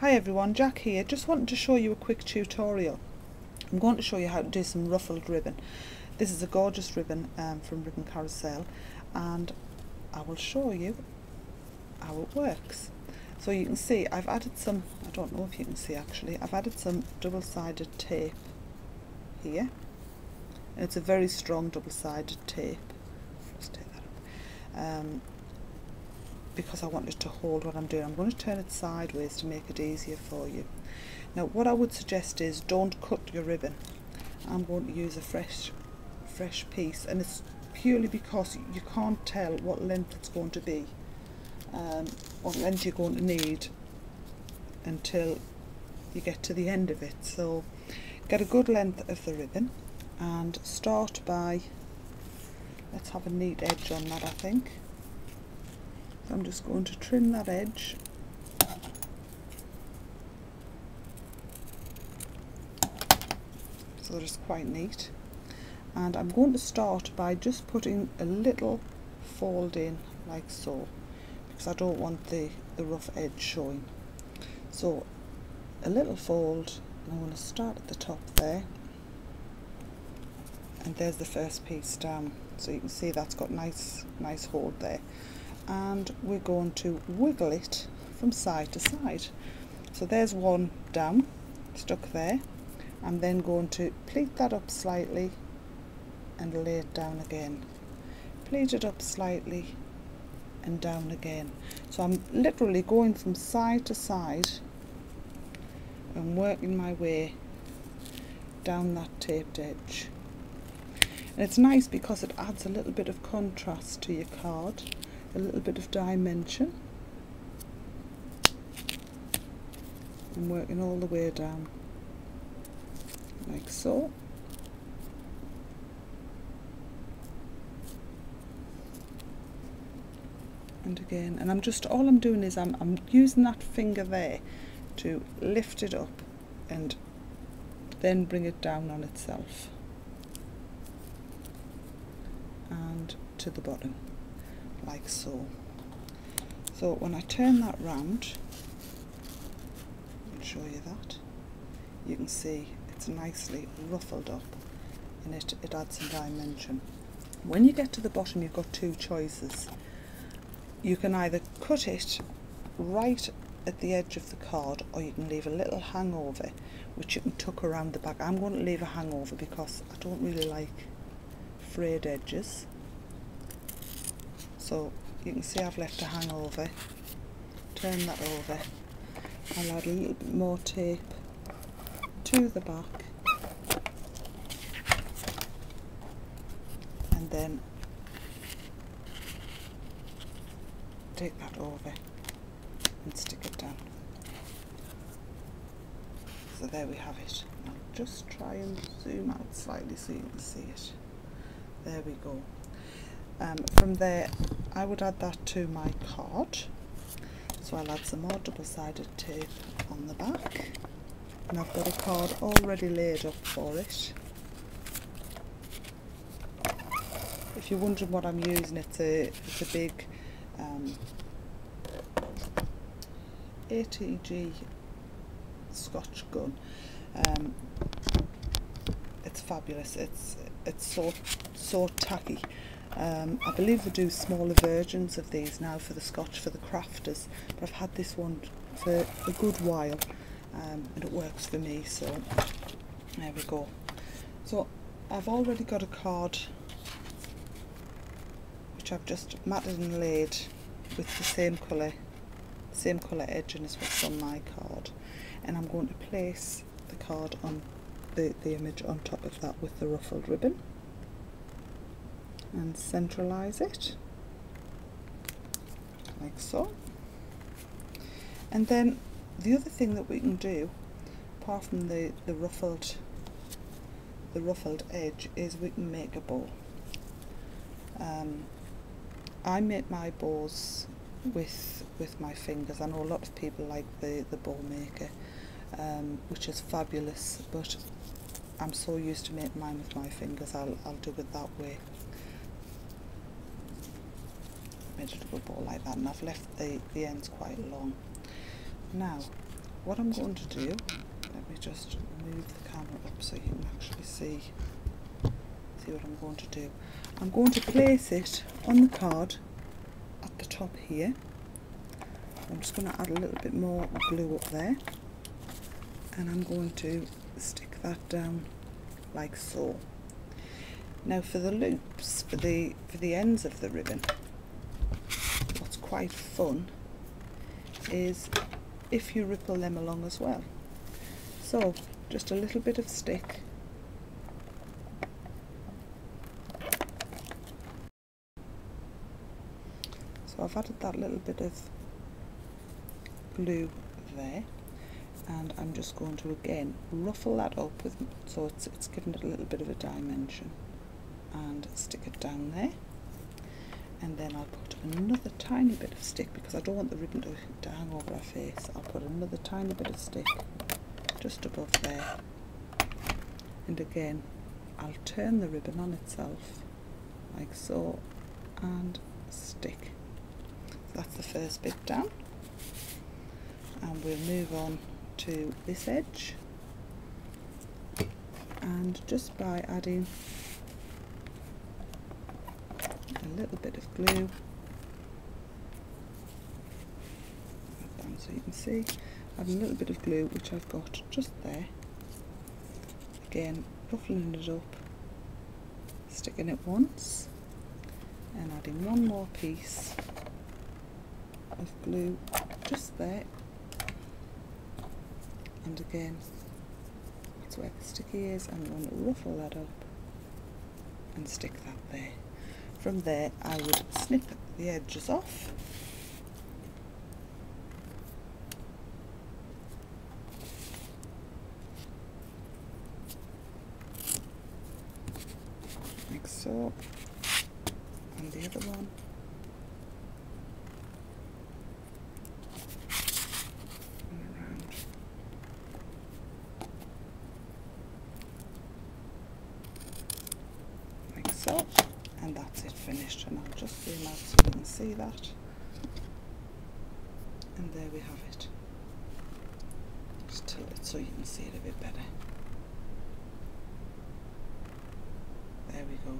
Hi everyone, Jack here. Just wanted to show you a quick tutorial. I'm going to show you how to do some ruffled ribbon. This is a gorgeous ribbon from Ribbon Carousel, and I will show you how it works. So you can see I've added some, I don't know if you can see actually, I've added some double-sided tape here. And it's a very strong double-sided tape. Just take that up. Because I want it to hold what I'm doing. I'm going to turn it sideways to make it easier for you. Now what I would suggest is don't cut your ribbon. I'm going to use a fresh piece, and it's purely because you can't tell what length it's going to be, what length you're going to need until you get to the end of it. So get a good length of the ribbon and start by, let's have a neat edge on that I think. So I'm just going to trim that edge. So that it's quite neat. And I'm going to start by just putting a little fold in like so, because I don't want the rough edge showing. So a little fold, and I'm going to start at the top there. And there's the first piece down. So you can see that's got nice hold there. And we're going to wiggle it from side to side. So there's one down, stuck there. I'm then going to pleat that up slightly and lay it down again. Pleat it up slightly and down again. So I'm literally going from side to side and working my way down that taped edge. And it's nice because it adds a little bit of contrast to your card, a little bit of dimension. I'm working all the way down like so. And again, and all I'm doing is I'm using that finger there to lift it up and then bring it down on itself and to the bottom like so. So when I turn that round, I'll show you that, you can see it's nicely ruffled up and it adds some dimension. When you get to the bottom, you've got two choices. You can either cut it right at the edge of the card, or you can leave a little hangover which you can tuck around the back. I'm going to leave a hangover because I don't really like frayed edges. So you can see I've left a hangover. Turn that over. I'll add a little bit more tape to the back, and then take that over and stick it down. So there we have it. I'll just try and zoom out slightly so you can see it. There we go. From there I would add that to my card. So I'll add some more double-sided tape on the back, and I've got a card already laid up for it. If you're wondering what I'm using, it's a big ATG Scotch gun. It's fabulous. It's so tacky. I believe they do smaller versions of these now for the Scotch, for the crafters, but I've had this one for a good while, and it works for me, so there we go. So I've already got a card which I've just matted and laid with the same colour edging as what's on my card, and I'm going to place the card on the image on top of that with the ruffled ribbon and centralise it like so. And then the other thing that we can do, apart from the ruffled edge, is we can make a bow. I make my bows with my fingers. I know a lot of people like the bow maker, which is fabulous, but I'm so used to making mine with my fingers, I'll do it that way. Made a little bow like that, and I've left the ends quite long. Now what I'm going to do, let me just move the camera up so you can actually see what I'm going to do. I'm going to place it on the card at the top here. I'm just going to add a little bit more glue up there, and I'm going to stick that down like so. Now for the loops, for the ends of the ribbon, what's quite fun is if you ripple them along as well. So just a little bit of stick, so I've added that little bit of glue there, and I'm just going to again ruffle that up with, so it's given it a little bit of a dimension, and stick it down there. And then I'll put another tiny bit of stick, because I don't want the ribbon to hang over our face. I'll put another tiny bit of stick just above there, and again I'll turn the ribbon on itself like so and stick. So that's the first bit down, and we'll move on to this edge, and just by adding a little bit of glue down so you can see, adding a little bit of glue which I've got just there, again ruffling it up, sticking it once and adding one more piece of glue just there, and again that's where the sticky is. I'm going to ruffle that up and stick that there. From there I would snip the edges off, like so, and the other one, and around. Like so. And that's it, finished, and I'll just zoom out so you can see that, and there we have it. Just tilt it so you can see it a bit better. There we go.